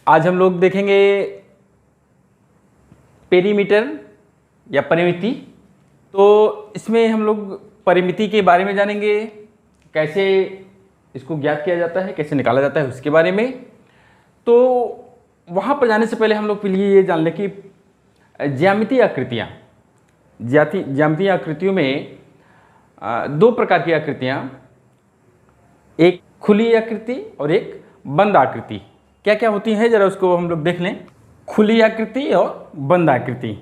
आज हम लोग देखेंगे पेरीमीटर या परिमिति। तो इसमें हम लोग परिमिति के बारे में जानेंगे, कैसे इसको ज्ञात किया जाता है, कैसे निकाला जाता है उसके बारे में। तो वहाँ पर जाने से पहले हम लोग के लिए ये जान लें कि ज्यामितीय आकृतियाँ, ज्यामितीय आकृतियों में दो प्रकार की आकृतियाँ, एक खुली आकृति और एक बंद आकृति क्या क्या होती है, जरा उसको हम लोग देख लें। खुली आकृति और बंद आकृति।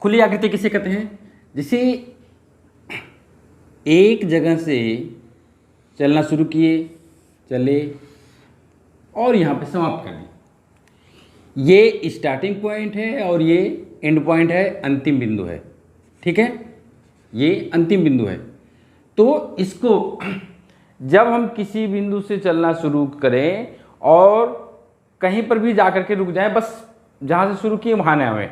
खुली आकृति किसे कहते हैं? जैसे एक जगह से चलना शुरू किए, चले और यहाँ पे समाप्त कर दी। ये स्टार्टिंग पॉइंट है और ये एंड पॉइंट है, अंतिम बिंदु है। ठीक है, ये अंतिम बिंदु है। तो इसको जब हम किसी बिंदु से चलना शुरू करें और कहीं पर भी जाकर के रुक जाएं, बस जहाँ से शुरू किए वहाँ न आए,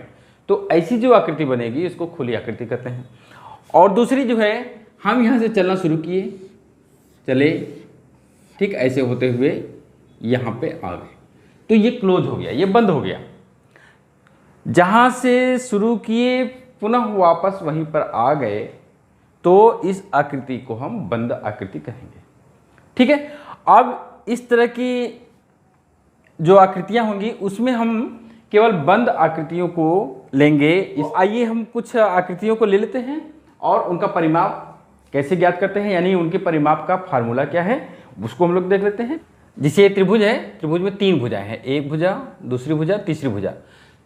तो ऐसी जो आकृति बनेगी इसको खुली आकृति कहते हैं। और दूसरी जो है, हम यहाँ से चलना शुरू किए, चले, ठीक, ऐसे होते हुए यहाँ पे आ गए, तो ये क्लोज हो गया, ये बंद हो गया। जहाँ से शुरू किए पुनः वापस वहीं पर आ गए, तो इस आकृति को हम बंद आकृति कहेंगे। ठीक है, अब इस तरह की जो आकृतियाँ होंगी उसमें हम केवल बंद आकृतियों को लेंगे। आइए हम कुछ आकृतियों को ले लेते हैं और उनका परिमाप कैसे ज्ञात करते हैं, यानी उनके परिमाप का फार्मूला क्या है, उसको हम लोग देख लेते हैं। जैसे त्रिभुज है, त्रिभुज में तीन भुजाएं हैं, एक भुजा, दूसरी भुजा, तीसरी भुजा।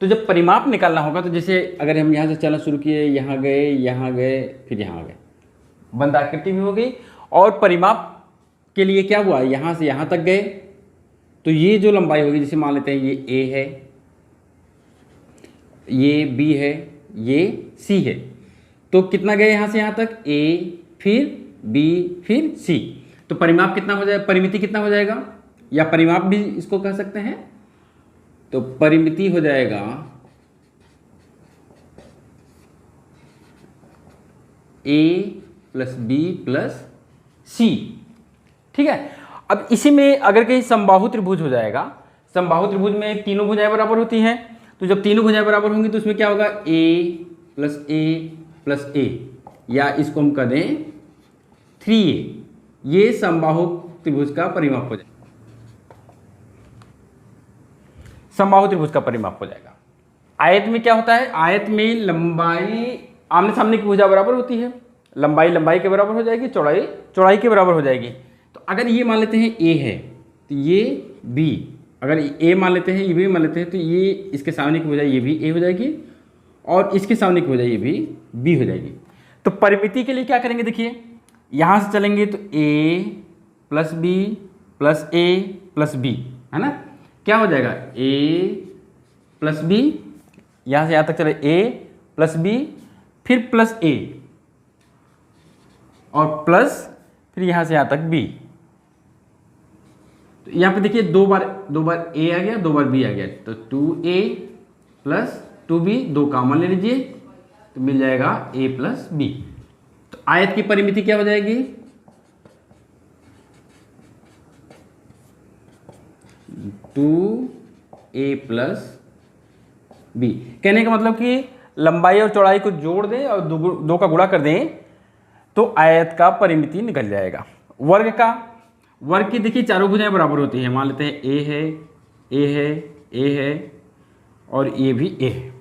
तो जब परिमाप निकालना होगा, तो जैसे अगर हम यहाँ से चलना शुरू किए, यहाँ गए, फिर यहाँ गए, बंद आकृति भी हो गई। और परिमाप के लिए क्या हुआ, यहाँ से यहाँ तक गए, तो ये जो लंबाई होगी, जैसे मान लेते हैं ये A है, ये B है, ये C है, तो कितना गए यहाँ से यहाँ तक, A फिर B फिर C। तो परिमाप कितना हो जाएगा, परिमिति कितना हो जाएगा, या परिमाप भी इसको कह सकते हैं। तो परिमिति हो जाएगा A plus B plus C। ठीक है, अब इसी में अगर कहीं समबाहु त्रिभुज हो जाएगा, समबाहु त्रिभुज में तीनों भुजाएं बराबर होती हैं, तो जब तीनों भुजाएं बराबर होंगी तो उसमें क्या होगा, A प्लस A, या इसको हम कह दें 3A। ये समबाहु त्रिभुज का परिमाप हो जाएगा, समबाहु त्रिभुज का परिमाप हो जाएगा। आयत में क्या होता है, आयत में लंबाई आमने सामने की भुजा बराबर होती है, लंबाई लंबाई के बराबर हो जाएगी, चौड़ाई चौड़ाई के बराबर हो जाएगी। तो अगर ये मान लेते हैं A है, तो ये B, अगर A मान लेते हैं, ये भी मान लेते हैं, तो ये इसके सामने की भुजा ये भी A हो जाएगी और इसके सामने की भुजा ये भी B हो जाएगी। तो परिमिति के लिए क्या करेंगे, देखिए यहाँ से चलेंगे तो A plus B plus A plus B, है ना, क्या हो जाएगा, A प्लस B, यहाँ से यहाँ तक चले A प्लस B फिर प्लस A और प्लस फिर यहाँ से यहाँ तक B। तो यहाँ पे देखिए दो बार A आ गया, दो बार B आ गया, तो 2A प्लस 2B, दो कॉमन ले लीजिए तो मिल जाएगा A प्लस B। तो आयत की परिमिति क्या हो जाएगी, 2A प्लस B। कहने का मतलब कि लंबाई और चौड़ाई को जोड़ दें और दो का गुणा कर दें तो आयत का परिमिति निकल जाएगा। वर्ग का, वर्ग की देखिए चारों भुजाएं बराबर होती हैं, मान लेते हैं A है, A है, A है और ये भी A है।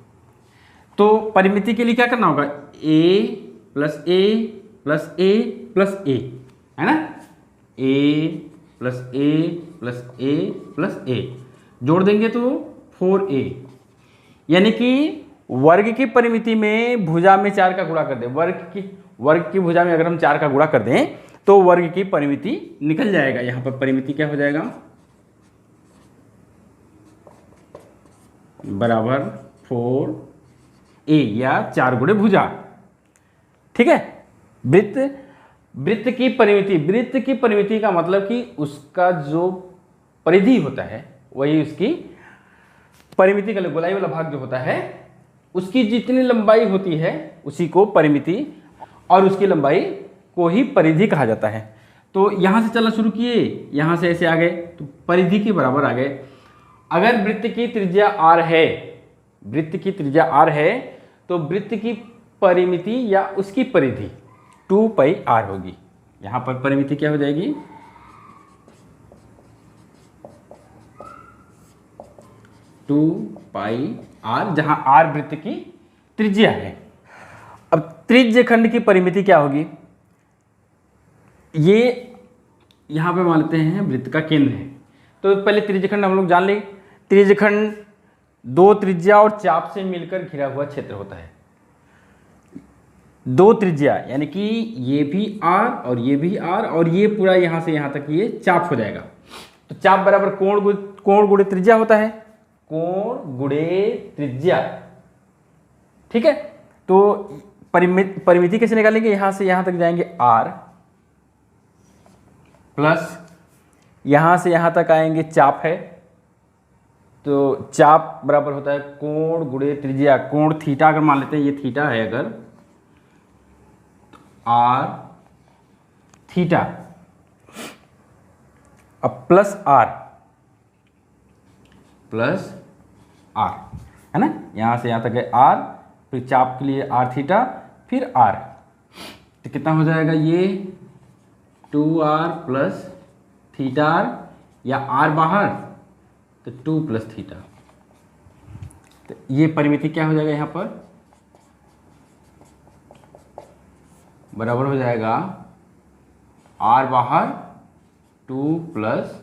तो परिमिति के लिए क्या करना होगा, A plus A plus A plus A, है ना, A plus A plus A plus A जोड़ देंगे तो 4A। यानी कि वर्ग की परिमिति में भुजा में 4 का गुणा कर दें, वर्ग की भुजा में अगर हम 4 का गुणा कर दें तो वर्ग की परिमिति निकल जाएगा। यहाँ पर परिमिति क्या हो जाएगा, बराबर 4A या 4 गुणे भुजा। ठीक है, वृत्त की परिमिति का मतलब कि उसका जो परिधि होता है वही उसकी परिमिति का गोलाई वाला भाग जो होता है उसकी जितनी लंबाई होती है उसी को परिमिति और उसकी लंबाई को ही परिधि कहा जाता है। तो यहाँ से चलना शुरू किए, यहाँ से ऐसे आ गए तो परिधि के बराबर आ गए। अगर वृत्त की त्रिज्या r है, वृत्त की त्रिज्या r है, तो वृत्त की परिमिति या उसकी परिधि 2 पाई r होगी। यहां पर परिमिति क्या हो जाएगी, 2 पाई r, जहां r वृत्त की त्रिज्या है। अब त्रिज्य खंड की परिमिति क्या होगी, ये यहां पे मान लेते हैं वृत्त का केंद्र है, तो पहले त्रिज्य खंड हम लोग जान लें। त्रिज्य खंड 2 त्रिज्या और चाप से मिलकर घिरा हुआ क्षेत्र होता है। 2 त्रिज्या यानी कि ये भी r और ये भी r और ये पूरा यहां से यहां तक ये चाप हो जाएगा। तो चाप बराबर कोण गुणे त्रिज्या होता है, कोण गुणे त्रिज्या, ठीक है। तो परिमिति कैसे निकालेंगे, यहां से यहां तक जाएंगे r प्लस यहां से यहां तक आएंगे चाप है, तो चाप बराबर होता है कोण गुणे त्रिज्या। कोण थीटा अगर मान लेते हैं, ये थीटा है अगर, r थीटा, अब प्लस r है ना, यहां से यहां तक है r, फिर चाप के लिए r थीटा, फिर r, तो कितना हो जाएगा ये 2r प्लस थीटा r, या r बाहर तो 2 प्लस थीटा। तो ये परिमिति क्या हो जाएगा, यहां पर बराबर हो जाएगा r बाहर 2 प्लस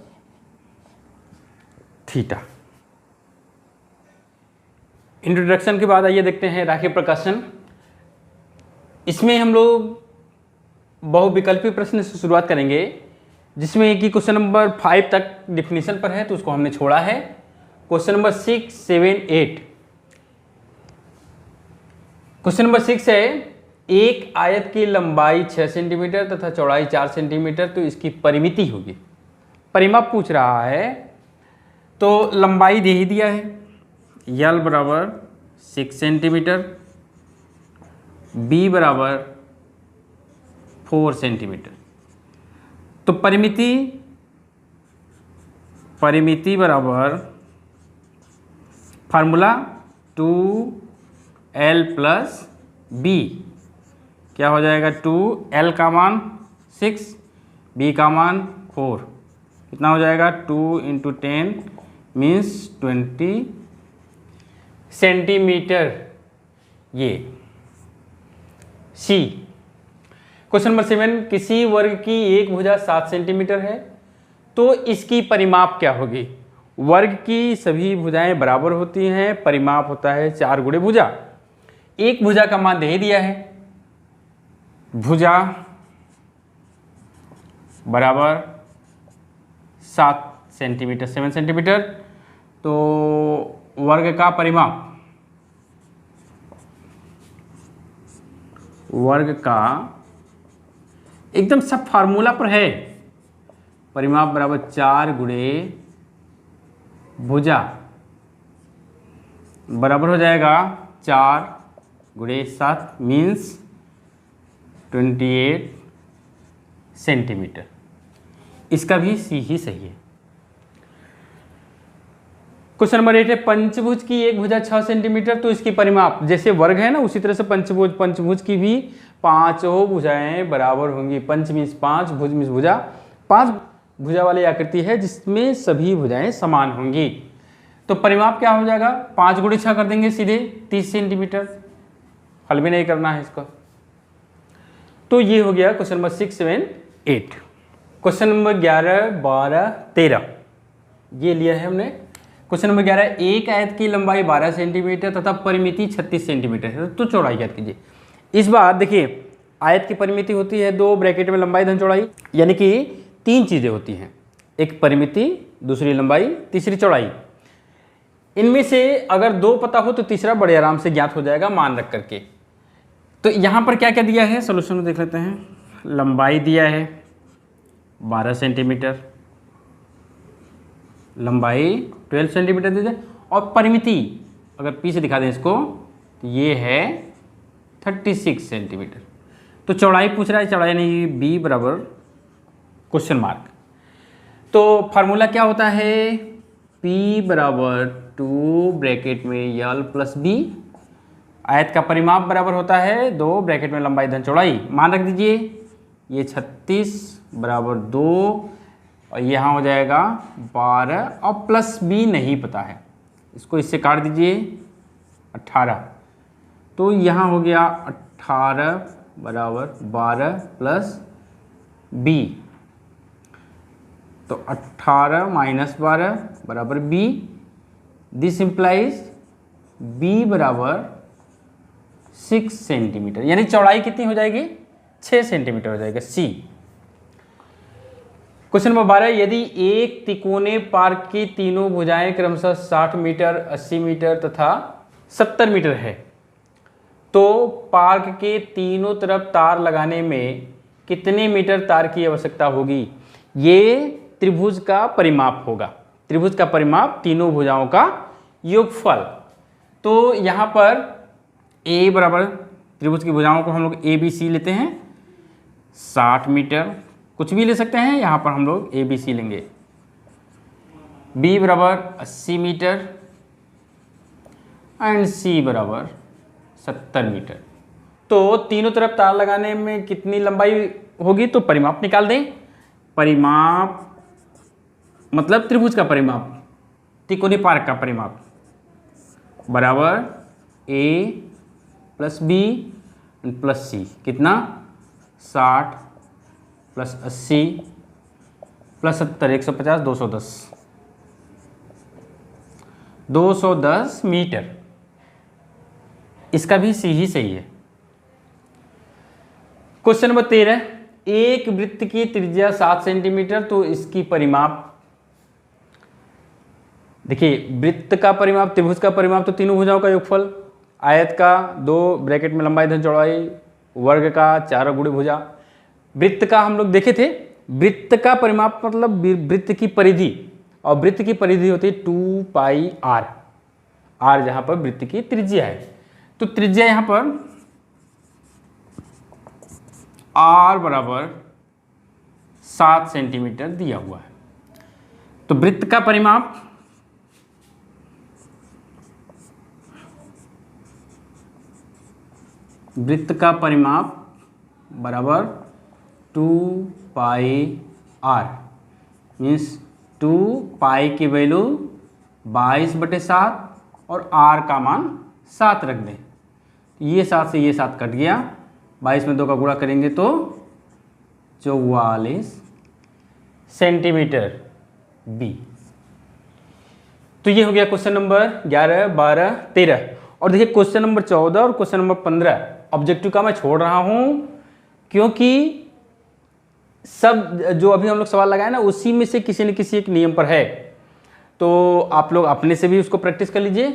थीटा। इंट्रोडक्शन के बाद आइए देखते हैं राखी प्रकाशन। इसमें हम लोग बहुविकल्पी प्रश्न से शुरुआत करेंगे, जिसमें कि क्वेश्चन नंबर 5 तक डिफिनीशन पर है, तो उसको हमने छोड़ा है। Question number 6, 7, 8। क्वेश्चन नंबर 6 है, एक आयत की लंबाई 6 सेंटीमीटर तथा चौड़ाई 4 सेंटीमीटर, तो इसकी परिमिति होगी। परिमाप पूछ रहा है, तो लंबाई दे ही दिया है, यल बराबर 6 सेंटीमीटर, बी बराबर 4 सेंटीमीटर। तो परिमिति बराबर फार्मूला 2l प्लस बी, क्या हो जाएगा, 2l का मान 6, b का मान 4, कितना हो जाएगा 2 × 10 मीन्स 20 सेंटीमीटर। ये सी। क्वेश्चन नंबर 7, किसी वर्ग की एक भुजा 7 सेंटीमीटर है, तो इसकी परिमाप क्या होगी। वर्ग की सभी भुजाएं बराबर होती हैं, परिमाप होता है 4 गुणे भुजा। एक भुजा का मान दे दिया है, भुजा बराबर 7 सेंटीमीटर, 7 सेंटीमीटर। तो वर्ग का परिमाप, वर्ग का एकदम सब फार्मूला पर है, परिमाप बराबर 4 गुणे भुजा, बराबर हो जाएगा 4 गुणे 7 मीन्स 28 सेंटीमीटर। इसका भी सी ही सही है। क्वेश्चन नंबर 8 है, पंचभुज की एक भुजा 6 सेंटीमीटर, तो इसकी परिमाप, जैसे वर्ग है ना उसी तरह से पंचभुज की भी 5 भुजाएं बराबर होंगी। पंच मीन्स 5, भुज मीन्स भुजा, 5 भुजा वाली आकृति है जिसमें सभी भुजाएं समान होंगी। तो परिमाप क्या हो जाएगा, 5 गुणे 6 कर देंगे सीधे 30 सेंटीमीटर, हल भी नहीं करना है इसका। तो ये हो गया क्वेश्चन नंबर 6, 7, 8। क्वेश्चन नंबर 11, 12, 13 ये लिया है हमने। क्वेश्चन नंबर 11, एक आयत की लंबाई 12 सेंटीमीटर तथा परिमिति 36 सेंटीमीटर है, तो चौड़ाई ज्ञात कीजिए। इस बार देखिए, आयत की परिमिति होती है 2 ब्रैकेट में लंबाई धन चौड़ाई, यानी कि 3 चीज़ें होती हैं, एक परिमिति, दूसरी लंबाई, तीसरी चौड़ाई। इनमें से अगर 2 पता हो तो तीसरा बड़े आराम से ज्ञात हो जाएगा मान रख करके। तो यहाँ पर क्या क्या दिया है, सोल्यूशन में देख लेते हैं। लंबाई दिया है 12 सेंटीमीटर, लंबाई 12 सेंटीमीटर दीजिए, और परिमिति अगर पी से दिखा दें इसको, तो ये है 36 सेंटीमीटर। तो चौड़ाई पूछ रहा है, चौड़ाई नहीं, बी बराबर क्वेश्चन मार्क। तो फार्मूला क्या होता है, P बराबर 2 ब्रैकेट में यल प्लस बी। आयत का परिमाप बराबर होता है 2 ब्रैकेट में लंबाई धन चौड़ाई, मान रख दीजिए ये 36 बराबर 2 और यहाँ हो जाएगा 12 और प्लस बी नहीं पता है, इसको इससे काट दीजिए 18, तो यहाँ हो गया 18 बराबर 12 प्लस बी, तो 18 माइनस 12 बराबर बी। दिस इम्प्लाइज बी बराबर 6 सेंटीमीटर, यानी चौड़ाई कितनी हो जाएगी 6 सेंटीमीटर हो जाएगा सी। क्वेश्चन नंबर 12, यदि एक तिकोने पार्क की तीनों भुजाएं क्रमशः 60 मीटर, 80 मीटर तथा 70 मीटर है, तो पार्क के तीनों तरफ तार लगाने में कितने मीटर तार की आवश्यकता होगी? ये त्रिभुज का परिमाप होगा, त्रिभुज का परिमाप तीनों भुजाओं का योगफल। तो यहाँ पर ए बराबर त्रिभुज की भुजाओं को हम लोग ए बी सी लेते हैं, 60 मीटर कुछ भी ले सकते हैं, यहाँ पर हम लोग ए बी सी लेंगे। बी बराबर 80 मीटर एंड सी बराबर 70 मीटर। तो तीनों तरफ तार लगाने में कितनी लंबाई होगी, तो परिमाप निकाल दें। परिमाप मतलब त्रिभुज का परिमाप, तिकोनी पार्क का परिमाप बराबर ए प्लस बी प्लस सी, कितना 60 प्लस 80 प्लस 70 150 210 मीटर। इसका भी सी ही सही है। क्वेश्चन नंबर 13, एक वृत्त की त्रिज्या 7 सेंटीमीटर, तो इसकी परिमाप देखिए, वृत्त का परिमाप त्रिभुज का परिमाप तो तीनों भुजाओं का योगफल, आयत का 2 ब्रैकेट में लंबाई धन चौड़ाई, वर्ग का 4 गुणे भुजा। वृत्त का हम लोग देखे थे, वृत्त का परिमाप मतलब वृत्त की परिधि, और वृत्त की परिधि होती है 2 पाई आर, आर जहां पर वृत्त की त्रिज्या है। तो त्रिज्या यहां पर आर बराबर 7 सेंटीमीटर दिया हुआ है। तो वृत्त का परिमाप बराबर 2 पाई आर, मीन्स 2 पाई की वैल्यू 22/7 और आर का मान 7 रख दें। ये 7 से ये 7 कट गया, 22 में 2 का गुणा करेंगे तो 44 सेंटीमीटर बी। तो ये हो गया क्वेश्चन नंबर 11, 12, 13। और देखिए क्वेश्चन नंबर 14 और क्वेश्चन नंबर 15 ऑब्जेक्टिव का मैं छोड़ रहा हूं, क्योंकि सब जो अभी हम लोग सवाल लगाए ना उसी में से किसी न किसी एक नियम पर है, तो आप लोग अपने से भी उसको प्रैक्टिस कर लीजिए।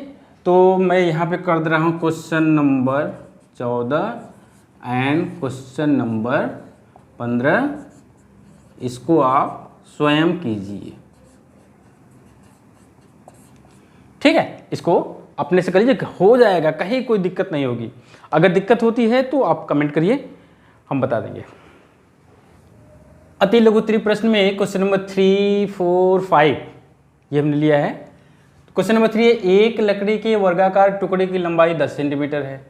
तो मैं यहाँ पे कर दे रहा हूँ question number 14 and question number 15, इसको आप स्वयं कीजिए, ठीक है। इसको अपने से कर लीजिए, हो जाएगा, कहीं कोई दिक्कत नहीं होगी। अगर दिक्कत होती है तो आप कमेंट करिए, हम बता देंगे। अति लघु त्रि प्रश्न में क्वेश्चन नंबर 3, 4, 5 ये हमने लिया है। क्वेश्चन नंबर 3 है, एक लकड़ी के वर्गाकार टुकड़े की लंबाई 10 सेंटीमीटर है।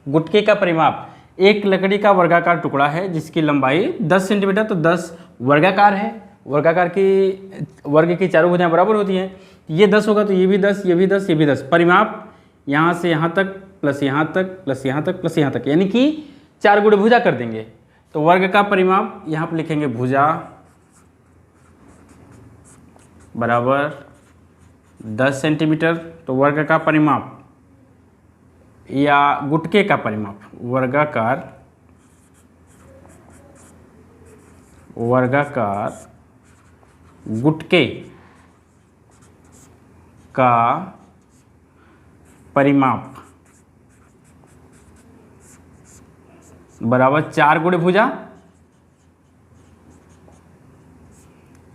गुटके का परिमाप, एक लकड़ी का वर्गाकार टुकड़ा है जिसकी लंबाई 10 सेंटीमीटर, तो 10 वर्गाकार है, वर्गाकार की वर्ग की चारों भुजाएं बराबर होती हैं। ये 10 होगा तो ये भी 10, ये भी 10, ये भी 10। परिमाप यहाँ से यहाँ तक प्लस यहाँ तक प्लस यहाँ तक प्लस यहाँ तक, यानी कि 4 गुणे भुजा कर देंगे। तो वर्ग का परिमाप यहाँ पर लिखेंगे भुजा बराबर 10 सेंटीमीटर। तो वर्ग का परिमाप या गुटके का परिमाप, वर्गाकार गुटके का परिमाप बराबर 4 गुणे भुजा,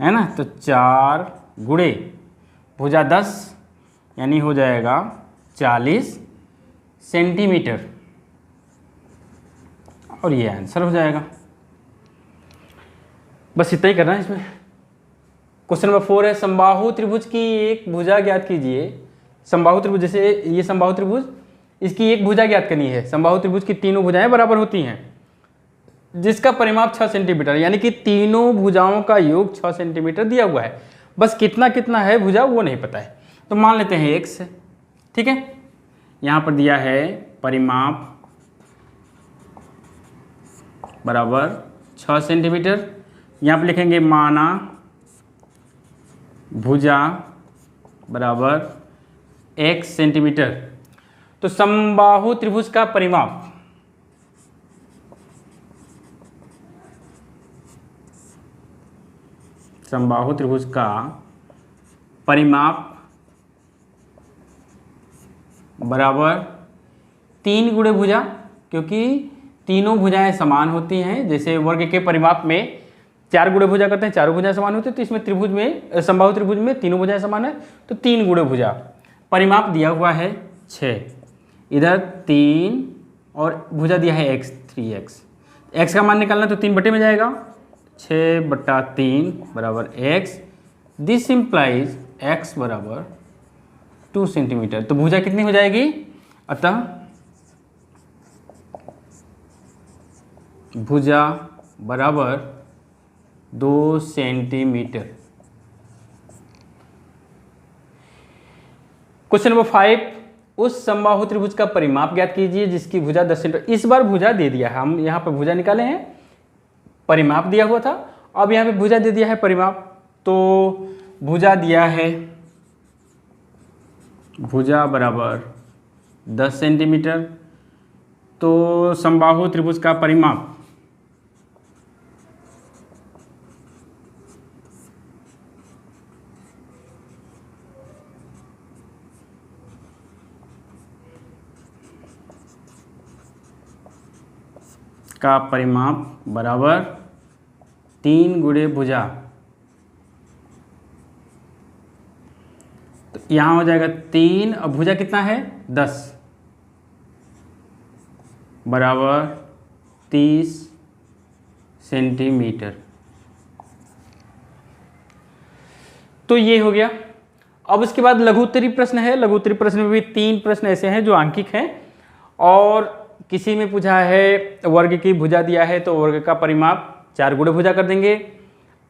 है ना। तो 4 गुणे भुजा 10 यानी हो जाएगा 40 सेंटीमीटर, और ये आंसर हो जाएगा। बस इतना ही करना है इसमें। क्वेश्चन नंबर 4 है समबाहु त्रिभुज की एक भुजा ज्ञात कीजिए। समबाहु त्रिभुज, जैसे ये समबाहु त्रिभुज, इसकी एक भुजा ज्ञात करनी है। समबाहु त्रिभुज की तीनों भुजाएं बराबर होती हैं, जिसका परिमाप 6 सेंटीमीटर, यानी कि तीनों भुजाओं का योग 6 सेंटीमीटर दिया हुआ है। बस कितना कितना है भुजा वो नहीं पता है, तो मान लेते हैं x। ठीक है, यहाँ पर दिया है परिमाप बराबर 6 सेंटीमीटर। यहाँ पर लिखेंगे माना भुजा बराबर x सेंटीमीटर। तो समबाहु त्रिभुज का परिमाप, समबाहु त्रिभुज का परिमाप बराबर 3 गुणे भुजा, क्योंकि तीनों भुजाएं समान होती हैं। जैसे वर्ग के परिमाप में 4 गुणे भुजा करते हैं, चारों भुजाएं समान होती है, तो इसमें त्रिभुज में, समबाहु त्रिभुज में तीनों भुजाएं समान है, तो 3 गुणे भुजा। परिमाप दिया हुआ है 6, इधर 3 और भुजा दिया है x, 3x। x का मान निकालना तो 3 बटे में जाएगा, 6/3 बराबर x। दिस इम्प्लाइज x बराबर 2 सेंटीमीटर। तो भुजा कितनी हो जाएगी, अतः भुजा बराबर 2 सेंटीमीटर। क्वेश्चन नंबर 5, उस समबाहु त्रिभुज का परिमाप ज्ञात कीजिए जिसकी भुजा 10 सेंटीमीटर। इस बार भुजा दे दिया है, हम यहाँ पर भुजा निकाले हैं, परिमाप दिया हुआ था, अब यहाँ पे भुजा दे दिया है परिमाप। तो भुजा दिया है, भुजा बराबर 10 सेंटीमीटर। तो समबाहु त्रिभुज का परिमाप का परिमाप बराबर 3 गुणे भुजा। तो यहाँ हो जाएगा 3, अब भुजा कितना है 10 बराबर 30 सेंटीमीटर। तो ये हो गया। अब उसके बाद लघु उत्तरी प्रश्न है। लघु उत्तरी प्रश्न में भी 3 प्रश्न ऐसे हैं जो आंकिक हैं, और किसी में पूछा है वर्ग की भुजा दिया है तो वर्ग का परिमाप 4 गुणे भुजा कर देंगे।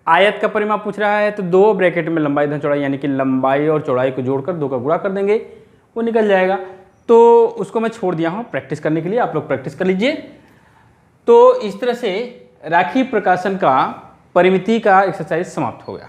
आयत का परिमाप पूछ रहा है तो 2 ब्रैकेट में लंबाई धन चौड़ाई, यानी कि लंबाई और चौड़ाई को जोड़कर 2 का गुणा कर देंगे, वो निकल जाएगा। तो उसको मैं छोड़ दिया हूँ प्रैक्टिस करने के लिए, आप लोग प्रैक्टिस कर लीजिए। तो इस तरह से राखी प्रकाशन का परिमिति का एक्सरसाइज समाप्त हो गया।